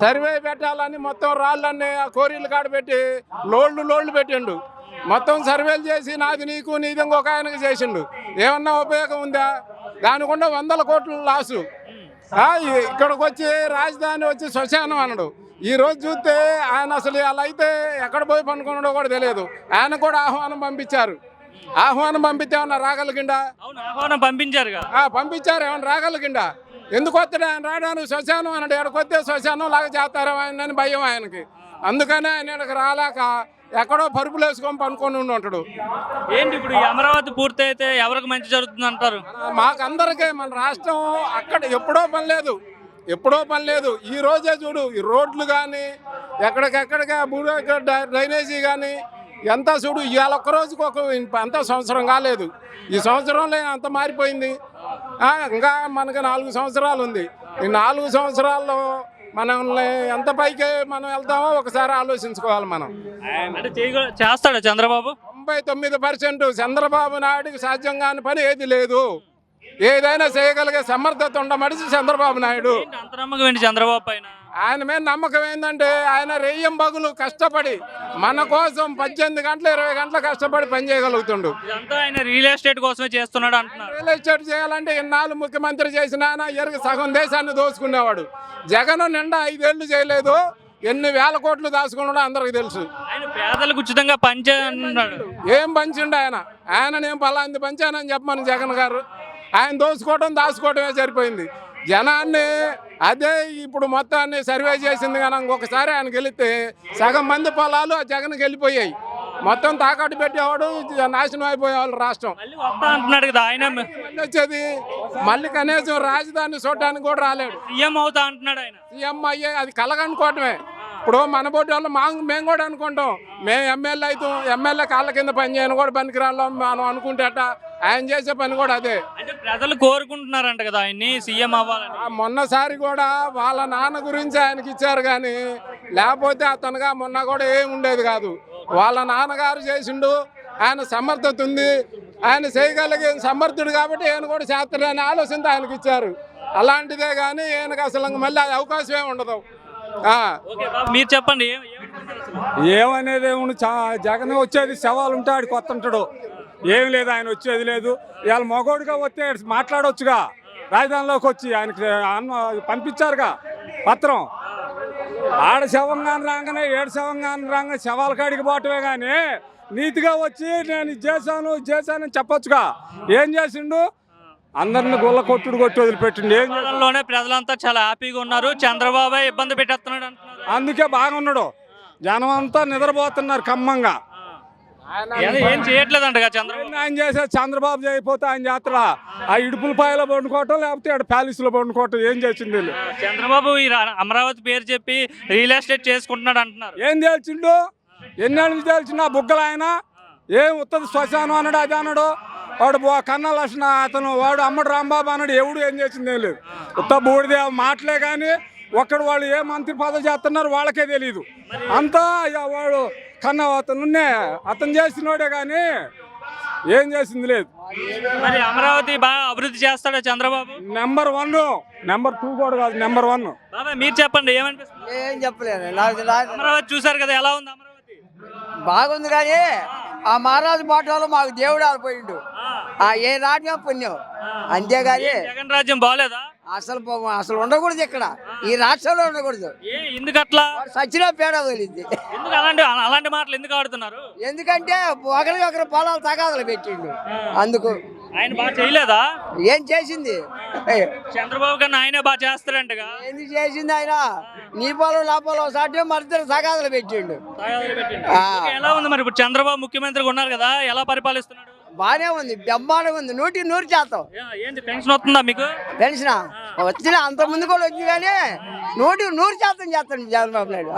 Survey పెట్టాలని మొత్తం రాళ్ళన్నీ ఆ కోరీలు కాడ పెట్టి లోళ్ళు పెట్టిండు. మొత్తం సర్వేలు చేసి నాది నీకు నీది ఇంకొక ఆయనకి చేసిండు. ఏమన్నా ఉపయోగం ఉందా? దానికుండా 100 కోట్లు లాసు. ఇక్కడికి వచ్చి రాజధాని వచ్చి శ్మశానం అన్నాడు. ఈ రోజు చూస్తే ఆయన అసలు అలా అయితే ఎక్కడ పోయి పనుకున్నాడో కూడా తెలియదు. ఆయన కూడా ఆహ్వానం పంపించారు. ఆహ్వానం పంపితే ఏమన్నా రాగలిగిండా? ఆహ్వానం పంపించారు, పంపించారు. ఏమన్నా రాగలిగిండా? ఎందుకు వస్తాడు ఆయన? రావడానికి శ్మశానం అన్నాడు. ఎక్కడికి వస్తే శ్మశానం లాగా చేస్తారు ఆయన అని భయం ఆయనకి. అందుకనే ఆయన ఇక్కడికి రాలేక ఎక్కడో పరుపులు వేసుకొని పనుకొని ఉంటాడు. ఏంటి ఇప్పుడు ఈ అమరావతి పూర్తయితే ఎవరికి మంచి జరుగుతుంది అంటారు? మాకందరికీ మన రాష్ట్రం అక్కడ ఎప్పుడో పని లేదు. ఈ రోజే చూడు, ఈ రోడ్లు కానీ ఎక్కడికెక్కడికి డ్రైనేజీ కానీ ఎంత చూడు. ఇవాళ ఒక్క రోజుకి అంత సంవత్సరం కాలేదు. ఈ సంవత్సరంలో అంత మారిపోయింది. ఇంకా మనకి 4 సంవత్సరాలు ఉంది. ఈ 4 సంవత్సరాల్లో మనల్ని ఎంత పైకి మనం వెళ్తామో ఒకసారి ఆలోచించుకోవాలి మనం. అంటే చేస్తాడా చంద్రబాబు? 99% చంద్రబాబు నాయుడుకి సాధ్యం కాని పని ఏది లేదు. ఏదైనా చేయగలిగే సమర్థత ఉండ మనిషి చంద్రబాబు నాయుడు. అంత నమ్మకం ఏంటి చంద్రబాబు పైన? ఆయన మీద నమ్మకం ఏంటంటే ఆయన రెయ్యం బగులు కష్టపడి మన కోసం 18 గంటలు 20 గంటలు కష్టపడి పని చేయగలుగుతుండు. ఆయన రియల్ ఎస్టేట్ కోసమే చేస్తున్నాడు అంటున్నారు. రియల్ ఎస్టేట్ చేయాలంటే ఇన్నాళ్ళు ముఖ్యమంత్రి చేసిన ఆయన ఎరుగు సగం దేశాన్ని దోచుకునేవాడు. జగన్ నిండా 5 ఏళ్ళు చేయలేదు. ఎన్ని వేల కోట్లు దాచుకున్నాడో అందరికి తెలుసు. ఆయన పేదలకు ఉచితంగా పంచాడు. ఏం పంచిండు ఆయన నేను పలాంది పంచానని చెప్పమని జగన్ గారు. ఆయన దాచుకోవడమే సరిపోయింది. జనాన్ని అదే ఇప్పుడు మొత్తాన్ని సర్వే చేసింది కానీ ఇంకొకసారి ఆయన గెలిస్తే సగం మంది పొలాలు ఆ జగన్కి వెళ్ళిపోయాయి. మొత్తం తాకట్టు పెట్టేవాడు, నాశనం అయిపోయేవాళ్ళు రాష్ట్రం. అంటున్నాడు కదా ఆయన. వచ్చేది మళ్ళీ కనీసం రాజధాని చూడడానికి కూడా రాలేడు. సీఎం అవుతా అంటున్నాడు ఆయన. సీఎం అయ్యే అది కలగనుకోవటమే. ఇప్పుడు మన బోటి వాళ్ళు మేము కూడా అనుకుంటాం, మేము ఎమ్మెల్యే అవుతాం, ఎమ్మెల్యే కాళ్ళ కింద పని చేయను కూడా పనికిరాళ్ళం మనం అనుకుంటేట. ఆయన చేసే పని కూడా అదే. అంటే ప్రజలు కోరుకుంటున్నారంట కదా ఆయన్ని సీఎం అవ్వాలని. మొన్నసారి కూడా వాళ్ళ నాన్న గురించి ఆయనకి ఇచ్చారు కానీ లేకపోతే అతనుగా మొన్న కూడా ఏమి ఉండేది కాదు. వాళ్ళ నాన్నగారు చేసిండు. ఆయన సమర్థత ఉంది. ఆయన చేయగలిగే సమర్థుడు కాబట్టి ఆయన కూడా చేస్తాడని ఆలోచనతో ఆయనకి ఇచ్చారు. అలాంటిదే కానీ ఈయనకు అసలు మళ్ళీ అవకాశం ఏమి ఉండదు. మీరు చెప్పండి. ఏమనేది జగన్ వచ్చేది శవాలు ఉంటాడు, కొత్త ఉంటాడు. ఏం లేదు, ఆయన వచ్చేది లేదు. ఇవాళ మగోడుగా వస్తే మాట్లాడవచ్చుగా. రాజధానిలోకి వచ్చి ఆయనకి పంపించారుగా పత్రం. ఆడ శవంగాని రాగానే 7 శవంగాని రాగానే శవాల కాడికి పోవటమే కానీ నీతిగా వచ్చి నేను ఇది చేశాను చెప్పొచ్చుగా. ఏం చేసిండు? అందరిని గుల్ల కొట్టుడు కొట్టి వదిలిపెట్టిండు. ప్రజలంతా చాలా హ్యాపీగా ఉన్నారు. చంద్రబాబు ఇబ్బంది పెట్టేస్తున్నాడు అంటున్నారు. అందుకే బాగున్నాడు. జనం అంతా నిద్రపోతున్నారు కమ్మంగా. ఏం చేయట్లేదంట చంద్రబాబు. ఆయన చేసేది చంద్రబాబు చేయకపోతే ఆయన జాతర ఆ ఇడుపులపాయలో పండుకోవటం, లేకపోతే ఆడ ప్యాలెస్లో పండుకోవటం. ఏం చేసింది చంద్రబాబు? ఈ అమరావతి పేరు చెప్పి రియల్ ఎస్టేట్ చేసుకుంటున్నాడు అంటున్నారు. ఏం తేల్చిండు? ఎన్నేళ్ళు తేల్చిండు ఆ బుగ్గలు? ఆయన ఏం ఉత్తది శ్మశానం అన్నాడు, అది అన్నాడు. వాడు కన్నా లక్షణ అతను వాడు అమ్మడు రాంబాబు అన్నాడు. ఎవడు ఏం చేసింది ఏం లేదు. ఉత్త బూడిదే మాటలే కానీ ఒక్కడు వాళ్ళు ఏ మంత్రి పదవి చేస్తున్నారు వాళ్ళకే తెలియదు. అంతా వాడు కన్నా అతను చేసినోడే కానీ ఏం చేసింది లేదు. మరి అమరావతి బాగా అభివృద్ధి చేస్తాడా చంద్రబాబు? నెంబర్ 1, నెంబర్ 2 కూడా కాదు, నెంబర్ 1. మీరు చెప్పండి, ఏమనిపిస్తుంది? ఏం చెప్పలేదు. అమరావతి చూసారు కదా, ఎలా ఉంది అమరావతి? బాగుంది కానీ ఆ మహారాజు పాటలో మాకు దేవుడు ఆడిపోయిండు. ఏ రాజ్యం పుణ్యం అంతేగాని జగన్ రాజ్యం బాగలేదా? అసలు ఉండకూడదు ఇక్కడ, ఈ రాష్ట్రంలో ఉండకూడదు. ఎందుకు అట్లా? సచ్చినా పేడ వదిలింది. ఎందుకు అలాంటి మాటలు ఎందుకు ఆడుతున్నారు? ఎందుకంటే ఒకరి పొలాలు తగాదలు పెట్టిండు. అందుకు ఆయన బాగా చేయలేదా? ఏం చేసింది? చంద్రబాబు కన్నా ఆయనే బాగా చేస్తారంటగా. ఎందుకు చేసింది? ఆయన నీ పొలం నా పొలం సాటి మరిద్దరు తగాదలు పెట్టిండు. ఎలా ఉంది మరి ఇప్పుడు చంద్రబాబు ముఖ్యమంత్రిగా ఉన్నారు కదా, ఎలా పరిపాలిస్తున్నాడు? బానే ఉంది, బ్రహ్మాండంగా ఉంది. 100% ఏంటి పెన్షన్ వస్తుందా మీకు? పెన్షన్ వచ్చిన అంత ముందు కూడా వచ్చింది కానీ 100% చేస్తాను చంద్రబాబు నాయుడు.